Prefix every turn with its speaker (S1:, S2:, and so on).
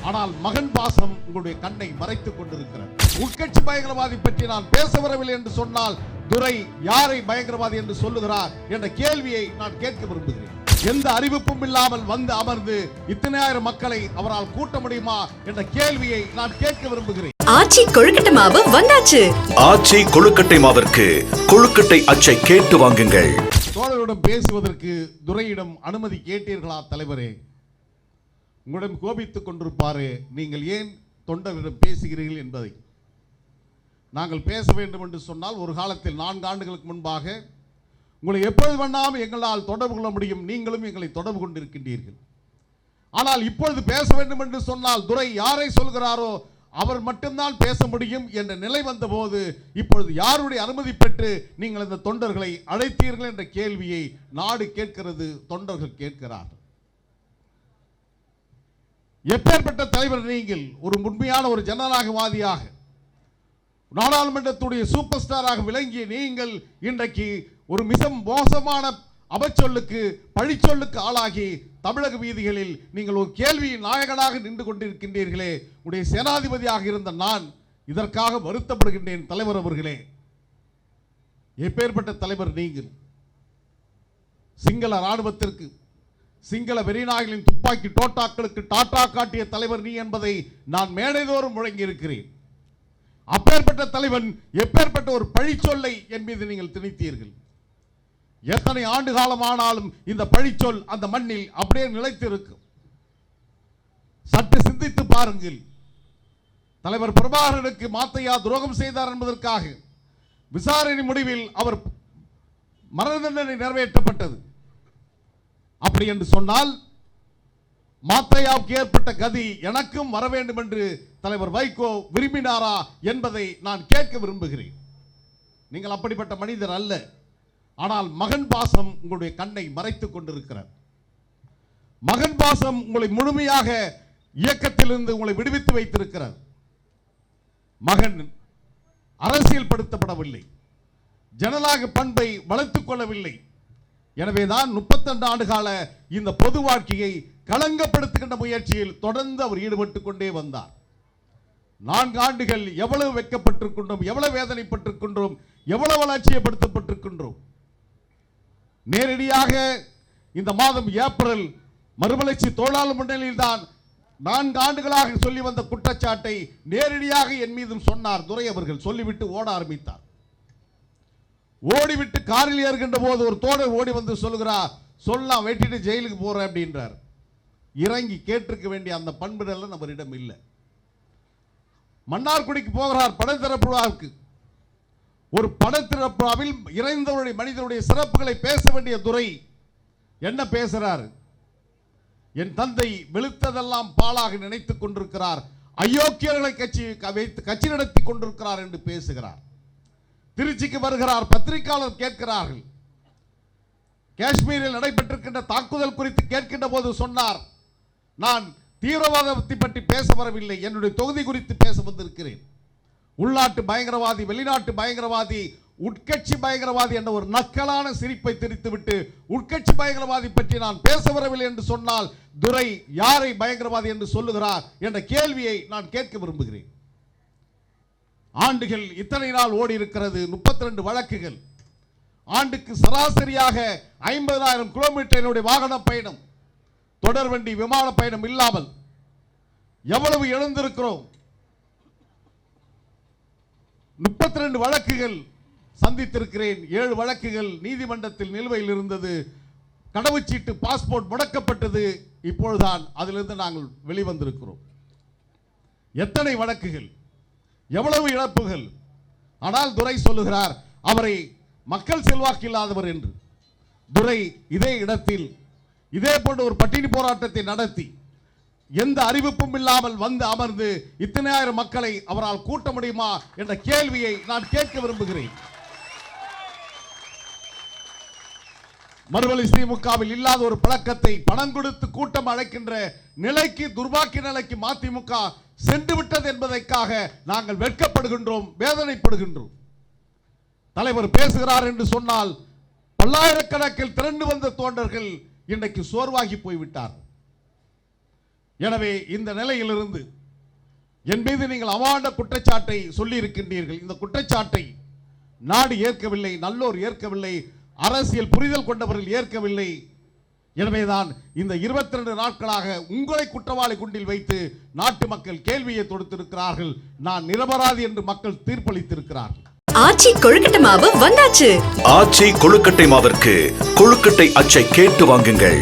S1: ஆனால் மகன் பாசம் உங்களுடைய கண்ணை மறைத்துக் கொண்டிருக்கிறது. உட்கட்சி பயங்கரவாதி பற்றி நான் பேச வரவில்லை என்று சொன்னால் துரை யாரை பயங்கரவாதி என்று சொல்லுகிறார் என்ற கேள்வியை நான் கேட்க விரும்புகிறேன். எந்த அறிவிப்பும் இல்லாமல் வந்து அமர்ந்து இத்தனை ஆயிரம் மக்களை அவரால் கூட்ட முடியுமா என்ற கேள்வியை நான் கேட்க விரும்புகிறேன்.
S2: ஆச்சி கொழுக்கட்டை மாவு வந்தாச்சு.
S3: ஆச்சி கொழுக்கட்டை மாவிற்கு கொழுக்கட்டை அச்சை கேட்டு வாங்குங்கள்.
S1: தோழரிடம் பேசுவதற்கு துரையிடம் அனுமதி கேட்டீர்களா தலைவரே? உங்களிடம் கோபித்துக் கொண்டிருப்பாரு, நீங்கள் ஏன் தொண்டரிடம் பேசுகிறீர்கள் என்பதை. நாங்கள் பேச வேண்டும் என்று சொன்னால் ஒரு காலத்தில் 4 ஆண்டுகளுக்கு முன்பாக உங்களை எப்பொழுது வேண்டாமல் எங்களால் தொடர்பு கொள்ள முடியும், நீங்களும் எங்களை தொடர்பு கொண்டிருக்கின்றீர்கள். ஆனால் இப்பொழுது பேச வேண்டும் என்று சொன்னால் துரை யாரை சொல்கிறாரோ அவர் மட்டும்தான் பேச முடியும் என்ற நிலை வந்தபோது இப்பொழுது யாருடைய அனுமதி பெற்று நீங்கள் இந்த தொண்டர்களை அழைத்தீர்கள் என்ற கேள்வியை நாடு கேட்கிறது, தொண்டர்கள் கேட்கிறார்கள். எப்பேற்பட்ட தலைவர் நீங்கள்? ஒரு உண்மையான ஒரு ஜனநாயகவாதியாக நாடாளுமன்றத்துடைய சூப்பர் ஸ்டாராக விளங்கிய நீங்கள் இன்றைக்கு ஒரு மிக மோசமான அபச்சொல்லுக்கு பழிச்சொல்லுக்கு ஆளாகி தமிழக வீதிகளில் நீங்கள் ஒரு கேள்வியின் நாயகனாக நின்று கொண்டிருக்கின்றீர்களே. உடைய சேனாதிபதியாக இருந்த நான் இதற்காக வருத்தப்படுகின்றேன் தலைவர் அவர்களே. எப்பேற்பட்ட தலைவர் நீங்கள்? சிங்கள ராணுவத்திற்கு சிங்கள வெறிநாய்களின் துப்பாக்கி தோட்டாக்களுக்கு டாட்டா காட்டிய தலைவர் நீ என்பதை நான் மேடைதோறும் முழங்கி இருக்கிறேன். அப்பேற்பட்ட தலைவன் எப்பேற்பட்ட ஒரு பழிச்சொல்லை என் மீது நீங்கள் திணித்தீர்கள். எத்தனை ஆண்டு காலமானாலும் இந்த பழிச்சொல் அந்த மண்ணில் அப்படியே நிலைத்திருக்கும். சற்று சிந்தித்து பாருங்கள். தலைவர் பிரபாகரனுக்கு மாத்தையா துரோகம் செய்தார் என்பதற்காக விசாரணை முடிவில் அவர் மரண தண்டனை நிறைவேற்றப்பட்டது. அப்படி என்று சொன்னால் மாத்தையாவுக்கு ஏற்பட்ட கதி எனக்கும் வர வேண்டும் என்று தலைவர் வைகோ விரும்பினாரா என்பதை நான் கேட்க விரும்புகிறேன். நீங்கள் அப்படிப்பட்ட மனிதர் அல்ல. ஆனால் மகன் பாசம் உங்களுடைய கண்ணை மறைத்துக் கொண்டிருக்கிறார். மகன் பாசம் உங்களை முழுமையாக இயக்கத்திலிருந்து உங்களை விடுவித்து வைத்திருக்கிறார். மகன் அரசியல் படுத்தப்படவில்லை, ஜனநாயக பண்பை வளர்த்துக் கொள்ளவில்லை. எனவேதான் 32 ஆண்டு கால இந்த பொது வாழ்க்கையை களங்கப்படுத்துகின்ற முயற்சியில் தொடர்ந்து அவர் ஈடுபட்டுக் கொண்டே வந்தார். 4 ஆண்டுகள் எவ்வளவு வெட்கப்பட்டிருக்கின்றோம், எவ்வளவு வேதனைப்பட்டிருக்கின்றோம், எவ்வளவு அலட்சியப்படுத்தப்பட்டிருக்கின்றோம். நேரடியாக இந்த மாதம் ஏப்ரல் மறுமலர்ச்சி தொழிலாளர் முன்னணியில் தான் 4 ஆண்டுகளாக சொல்லி வந்த குற்றச்சாட்டை நேரடியாக என் மீதும் சொன்னார் துரை அவர்கள். சொல்லிவிட்டு ஓட ஆரம்பித்தார். ஓடிவிட்டு காரில் ஏறுகின்ற போது ஒரு தோழர் ஓடி வந்து சொல்லுகிறார், சொல்லலாம் வெட்டிட்டு ஜெயிலுக்கு போறேன் அப்படின்றார். இறங்கி கேட்டிருக்க வேண்டிய அந்த பண்புகள் நம்மரிடம் இல்லை. மன்னார்குடிக்கு போகிறார் படைத்திறப்புக்கு. ஒரு படைத்திறப்பாவில் இறைந்தவருடைய மனிதனுடைய சிறப்புகளை பேச வேண்டிய துரை என்ன பேசுறார்? என் தந்தை வெளுத்ததெல்லாம் பாலாக நினைத்துக் கொண்டிருக்கிறார், அயோக்கியர்களை கட்சி நடத்தி கொண்டிருக்கிறார் என்று பேசுகிறார். திருச்சிக்கு வருகிறார், பத்திரிகையாளர் கேட்கிறார்கள். காஷ்மீரில் நடைபெற்றிருக்கின்ற தாக்குதல் குறித்து கேட்கின்ற போது சொன்னார், நான் தீவிரவாதத்தை பற்றி பேச வரவில்லை, என்னுடைய தொகுதி குறித்து பேச வந்திருக்கிறேன். உள்நாட்டு பயங்கரவாதி, வெளிநாட்டு பயங்கரவாதி, உட்கட்சி பயங்கரவாதி என்ற ஒரு நக்கலான சிரிப்பை திரித்துவிட்டு உட்கட்சி பயங்கரவாதி பற்றி நான் பேச வரவில்லை என்று சொன்னால் துரை யாரை பயங்கரவாதி என்று சொல்லுகிறார் என்ற கேள்வியை நான் கேட்க விரும்புகிறேன். ஆண்டுகள் இத்தனை நாள் ஓடி இருக்கிறது, 32 வழக்குகள். ஆண்டுக்கு சராசரியாக 50,000 கிலோமீட்டர் வாகன பயணம், தொடர்வண்டி விமான பயணம் இல்லாமல் எவ்வளவு இழந்திருக்கிறோம். 32 வழக்குகள் சந்தித்திருக்கிறேன். 7 வழக்குகள் நீதிமன்றத்தில் நிலுவையில் இருந்தது. கடவுச்சீட்டு பாஸ்போர்ட் முடக்கப்பட்டது. இப்பொழுதுதான் அதிலிருந்து நாங்கள் வெளிவந்திருக்கிறோம். எத்தனை வழக்குகள், எவ்வளவு இழப்புகள். ஆனால் துரை சொல்லுகிறார் அவரை மக்கள் செல்வாக்கு இல்லாதவர் என்று. துரை இதே இடத்தில் இதே போன்ற ஒரு பட்டினி போராட்டத்தை நடத்தி எந்த அறிவிப்பும் இல்லாமல் வந்து அமர்ந்து இத்தனை ஆயிரம் மக்களை அவரால் கூட்ட முடியுமா என்ற கேள்வியை நான் கேட்க விரும்புகிறேன். மறுவழி திமுகவில் இல்லாத ஒரு பழக்கத்தை பணம் கொடுத்து கூட்டம் அழைக்கின்ற நிலைக்கு, துர்பாக்கிய நிலைக்கு மதிமுக சென்று விட்டது என்பதற்காக நாங்கள் வெட்கப்படுகின்றோம், வேதனைப்படுகின்றோம். தலைவர் பேசுகிறார் என்று சொன்னால் பல்லாயிரக்கணக்கில் திரண்டு வந்த தொண்டர்கள் இன்றைக்கு சோர்வாகி போய்விட்டார். எனவே இந்த நிலையிலிருந்து என் மீது நீங்கள் அவாண்ட குற்றச்சாட்டை சொல்லி இருக்கின்றீர்கள். இந்த குற்றச்சாட்டை நாடு ஏற்கவில்லை, நல்லோர் ஏற்கவில்லை, அரசியல் புரிதல் கொண்டவர்கள் ஏற்கவில்லை. எனவேதான் இந்த 22 நாட்களாக உங்களை குற்றவாளி குண்டில் வைத்து நாட்டு மக்கள் கேள்வியை தொடுத்திருக்கிறார்கள். நான் நிரபராதி என்று மக்கள் தீர்ப்பளித்திருக்கிறார்கள்.
S2: ஆச்சி கொழுக்கட்டை மாவு வந்தாச்சு.
S3: ஆச்சி கொழுக்கட்டை மாவிற்கு கொழுக்கட்டை அச்சை கேட்டு வாங்குங்கள்.